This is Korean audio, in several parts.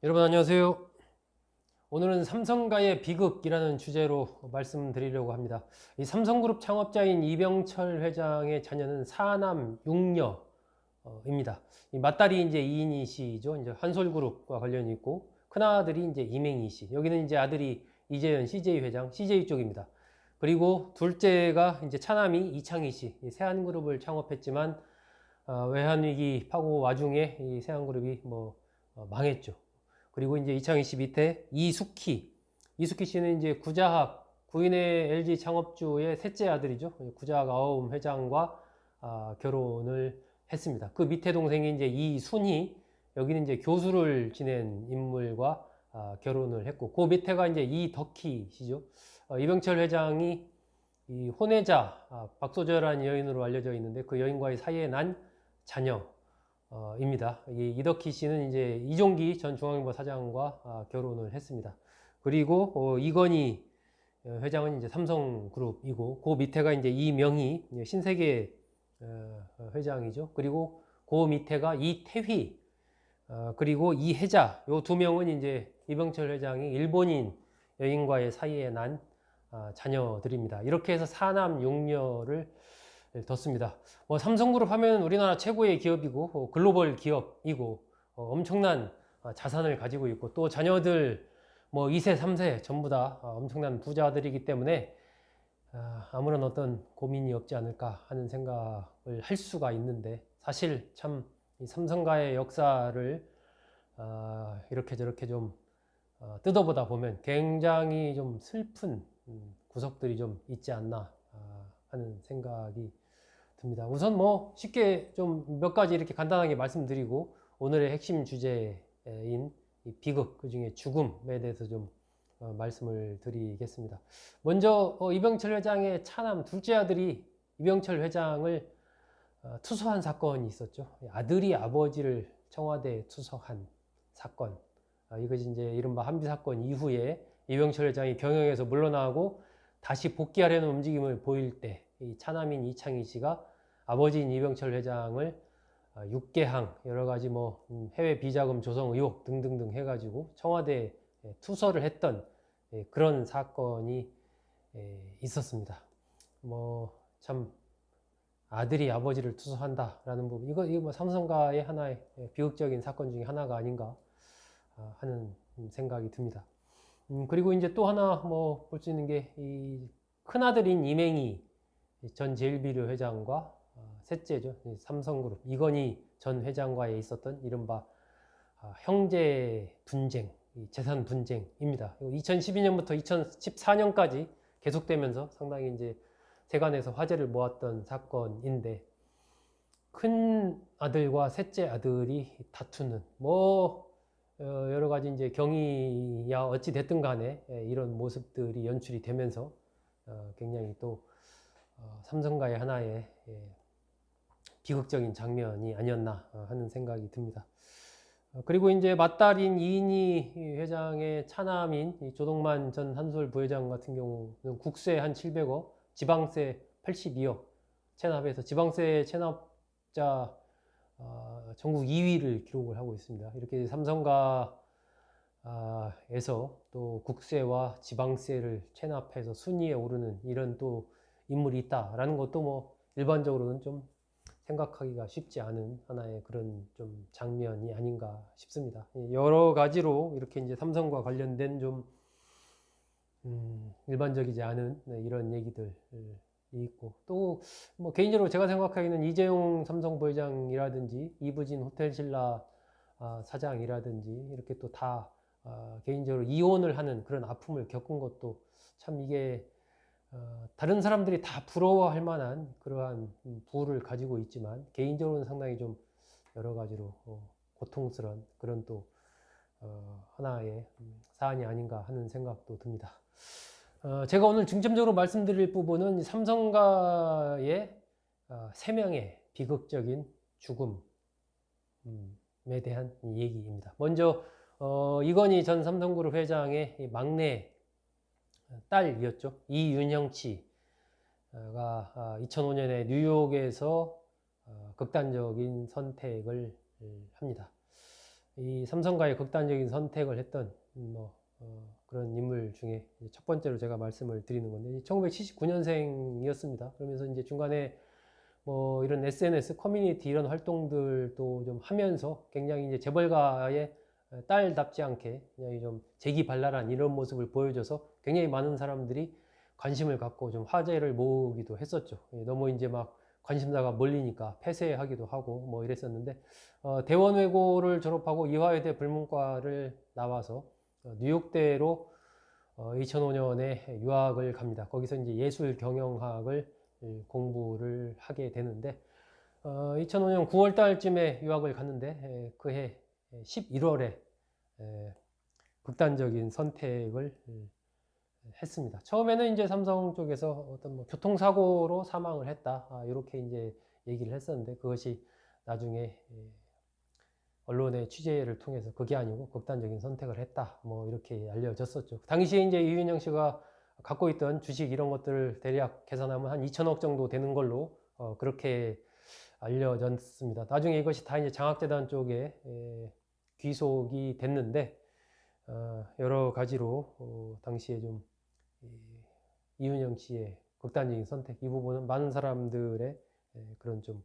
여러분 안녕하세요. 오늘은 삼성가의 비극이라는 주제로 말씀드리려고 합니다. 이 삼성그룹 창업자인 이병철 회장의 자녀는 사남 6녀입니다. 이 맏딸이 이제 이인희 씨죠. 이제 한솔그룹과 관련이 있고, 큰아들이 이제 이맹희 씨. 여기는 이제 아들이 이재현 CJ 회장, CJ 쪽입니다. 그리고 둘째가 이제 차남이 이창희 씨, 이 세한그룹을 창업했지만 외환위기 파고 와중에 이 세한그룹이 망했죠. 그리고 이제 이창희 씨 밑에 이숙희 씨는 이제 구자학 구인의 LG 창업주의 셋째 아들이죠. 구자학 아우음 회장과 결혼을 했습니다. 그 밑에 동생이 이제 이순희, 여기는 이제 교수를 지낸 인물과 결혼을 했고, 그 밑에가 이제 이덕희 씨죠. 이병철 회장이 이 혼외자 박소절한 여인으로 알려져 있는데, 그 여인과의 사이에 난 자녀입니다. 이 이덕희 씨는 이제 이종기 전 중앙일보 사장과 결혼을 했습니다. 그리고 이건희 회장은 이제 삼성그룹이고, 그 밑에가 이제 이명희 신세계 회장이죠. 그리고 그 밑에가 이태휘, 그리고 이혜자, 요 두 명은 이제 이병철 회장이 일본인 여인과의 사이에 난 자녀들입니다. 이렇게 해서 사남 6녀를 뒀습니다. 삼성그룹 하면 우리나라 최고의 기업이고 글로벌 기업이고 엄청난 자산을 가지고 있고, 또 자녀들 2세, 3세 전부 다 엄청난 부자들이기 때문에 아무런 어떤 고민이 없지 않을까 하는 생각을 할 수가 있는데, 사실 참 이 삼성가의 역사를 이렇게 저렇게 좀 뜯어보다 보면 굉장히 좀 슬픈 구석들이 좀 있지 않나 하는 생각이 듭니다. 우선 쉽게 좀 몇 가지 이렇게 간단하게 말씀드리고, 오늘의 핵심 주제인 이 비극, 그 중에 죽음에 대해서 좀 말씀을 드리겠습니다. 먼저 이병철 회장의 차남 둘째 아들이 이병철 회장을 투서한 사건이 있었죠. 아들이 아버지를 청와대에 투서한 사건. 이것이 이제 이른바 한비 사건 이후에 이병철 회장이 경영에서 물러나고 다시 복귀하려는 움직임을 보일 때, 이 차남인 이창희 씨가 아버지인 이병철 회장을 육개항, 여러 가지 해외 비자금 조성 의혹 등등등 해가지고 청와대에 투서를 했던 그런 사건이 있었습니다. 참 아들이 아버지를 투서한다라는 부분, 이거 삼성가의 하나의 비극적인 사건 중에 하나가 아닌가 하는 생각이 듭니다. 그리고 이제 또 하나 볼 수 있는 게, 이 큰아들인 이맹희 전 제일비료 회장과 셋째죠, 삼성그룹 이건희 전 회장과에 있었던 이른바 형제 분쟁, 재산 분쟁입니다. 2012년부터 2014년까지 계속되면서 상당히 이제 세간에서 화제를 모았던 사건인데, 큰 아들과 셋째 아들이 다투는 여러 가지 이제 경위야 어찌 됐든 간에 이런 모습들이 연출이 되면서 굉장히 또 삼성가의 하나의 비극적인 장면이 아니었나 하는 생각이 듭니다. 그리고 이제 맏딸인 이인희 회장의 차남인 조동만 전 한솔 부회장 같은 경우는 국세 한 700억, 지방세 82억 체납해서 지방세 체납자 전국 2위를 기록을 하고 있습니다. 이렇게 삼성가에서 또 국세와 지방세를 체납해서 순위에 오르는 이런 또 인물이 있다라는 것도 일반적으로는 좀 생각하기가 쉽지 않은 하나의 그런 좀 장면이 아닌가 싶습니다. 여러 가지로 이렇게 이제 삼성과 관련된 좀 일반적이지 않은 이런 얘기들이 있고, 또 개인적으로 제가 생각하기에는 이재용 삼성 부회장이라든지 이부진 호텔신라 사장이라든지 이렇게 또 다 개인적으로 이혼을 하는 그런 아픔을 겪은 것도 참 이게 다른 사람들이 다 부러워할 만한 그러한 부를 가지고 있지만, 개인적으로는 상당히 좀 여러 가지로 고통스러운 그런 또 하나의 사안이 아닌가 하는 생각도 듭니다. 제가 오늘 중점적으로 말씀드릴 부분은 삼성가의 3명의 비극적인 죽음에 대한 얘기입니다. 먼저 이건희 전 삼성그룹 회장의 막내 딸이었죠. 이윤형치가 2005년에 뉴욕에서 극단적인 선택을 합니다. 이 삼성과의 극단적인 선택을 했던 그런 인물 중에 첫 번째로 제가 말씀을 드리는 건데 1979년생이었습니다. 그러면서 이제 중간에 뭐 이런 SNS 커뮤니티 이런 활동들도 좀 하면서 굉장히 이제 재벌가의 딸답지 않게 굉장히 좀 재기발랄한 이런 모습을 보여줘서 굉장히 많은 사람들이 관심을 갖고 좀 화제를 모으기도 했었죠. 너무 이제 막 관심사가 몰리니까 폐쇄하기도 하고 뭐 이랬었는데 대원외고를 졸업하고 이화여대 불문과를 나와서 뉴욕대로 2005년에 유학을 갑니다. 거기서 이제 예술 경영학을 공부를 하게 되는데 2005년 9월 달쯤에 유학을 갔는데 그해 11월에 극단적인 선택을 했습니다. 처음에는 이제 삼성 쪽에서 어떤 뭐 교통사고로 사망을 했다 이렇게 이제 얘기를 했었는데 그것이 나중에 언론의 취재를 통해서 그게 아니고 극단적인 선택을 했다 뭐 이렇게 알려졌었죠. 당시에 이제 이윤영 씨가 갖고 있던 주식 이런 것들을 대략 계산하면 한 2천억 정도 되는 걸로 그렇게 알려졌습니다. 나중에 이것이 다 이제 장학재단 쪽에 귀속이 됐는데 여러 가지로 당시에 좀 이윤영 씨의 극단적인 선택 이 부분은 많은 사람들의 그런 좀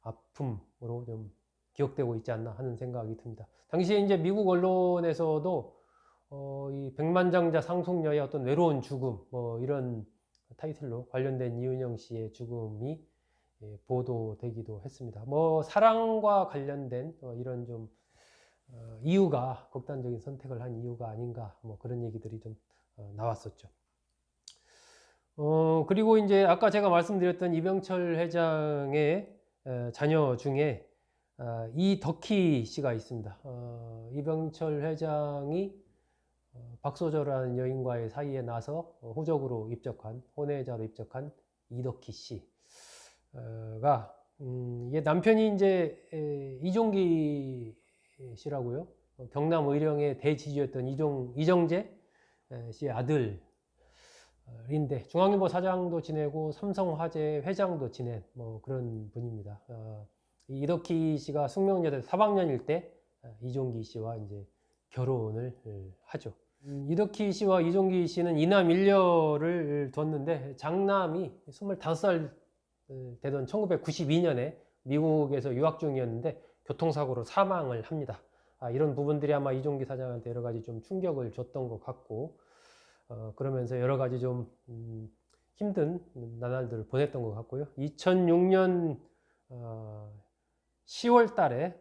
아픔으로 좀 기억되고 있지 않나 하는 생각이 듭니다. 당시에 이제 미국 언론에서도 이 백만장자 상속녀의 어떤 외로운 죽음 뭐 이런 타이틀로 관련된 이윤영 씨의 죽음이 보도되기도 했습니다. 뭐 사랑과 관련된 이런 좀 이유가 극단적인 선택을 한 이유가 아닌가 뭐 그런 얘기들이 좀 나왔었죠. 그리고 이제 아까 제가 말씀드렸던 이병철 회장의 자녀 중에 이덕희 씨가 있습니다. 이병철 회장이 박소저라는 여인과의 사이에 나서 후적으로 입적한 혼외자로 입적한 이덕희 씨가 얘 남편이 이제 이종기 씨라고요. 경남 의령의 대지주였던 이정재 씨의 아들인데 중앙일보 사장도 지내고 삼성화재 회장도 지낸 뭐 그런 분입니다. 이덕희 씨가 숙명여대 3학년일 때 이종기 씨와 이제 결혼을 하죠. 이덕희 씨와 이종기 씨는 이남 일녀를 뒀는데 장남이 25살 되던 1992년에 미국에서 유학 중이었는데 교통사고로 사망을 합니다. 이런 부분들이 아마 이종기 사장한테 여러 가지 좀 충격을 줬던 것 같고 그러면서 여러 가지 좀 힘든 나날들을 보냈던 것 같고요. 2006년 10월 달에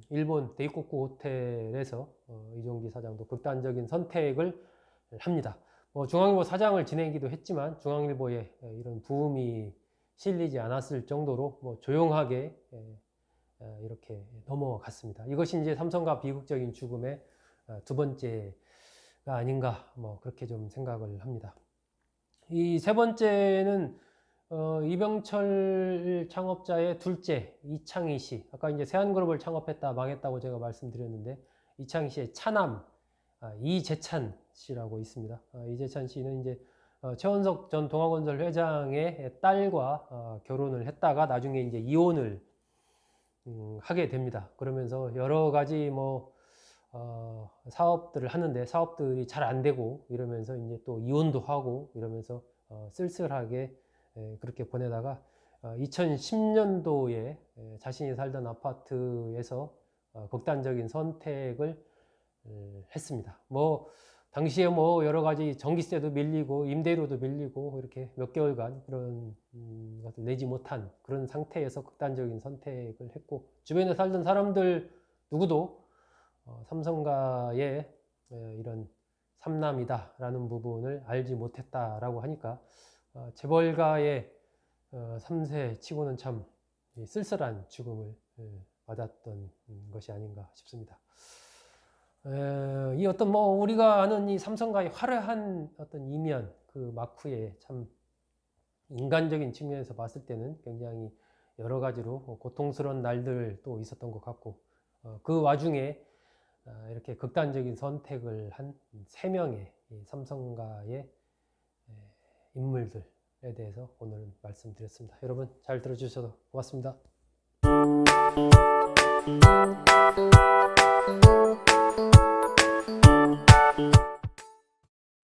일본 데이코쿠 호텔에서 이종기 사장도 극단적인 선택을 합니다. 중앙일보 사장을 지내기도 했지만 중앙일보에 이런 부음이 실리지 않았을 정도로 조용하게 이렇게 넘어갔습니다. 이것이 이제 삼성과 비극적인 죽음의 두 번째가 아닌가 그렇게 좀 생각을 합니다. 이 세 번째는 이병철 창업자의 둘째 이창희 씨. 아까 이제 세한그룹을 창업했다 망했다고 제가 말씀드렸는데 이창희 씨의 차남 이재찬 씨라고 있습니다. 이재찬 씨는 이제 최원석 전 동아건설 회장의 딸과 결혼을 했다가 나중에 이제 이혼을 하게 됩니다. 그러면서 여러 가지 사업들을 하는데 사업들이 잘 안 되고 이러면서 이제 또 이혼도 하고 이러면서 쓸쓸하게 그렇게 보내다가 2010년도에 자신이 살던 아파트에서 극단적인 선택을 했습니다. 당시에 여러 가지 전기세도 밀리고 임대료도 밀리고 이렇게 몇 개월간 그런 것을 내지 못한 그런 상태에서 극단적인 선택을 했고 주변에 살던 사람들 누구도 삼성가의 이런 삼남이다라는 부분을 알지 못했다라고 하니까 재벌가의 3세 치고는 참 쓸쓸한 죽음을 맞았던 것이 아닌가 싶습니다. 이 어떤 우리가 아는 이 삼성가의 화려한 어떤 이면 그 막후에 참 인간적인 측면에서 봤을 때는 굉장히 여러 가지로 고통스러운 날들도 있었던 것 같고 그 와중에 이렇게 극단적인 선택을 한 3명의 삼성가의 인물들에 대해서 오늘은 말씀드렸습니다. 여러분 잘 들어주셔서 고맙습니다.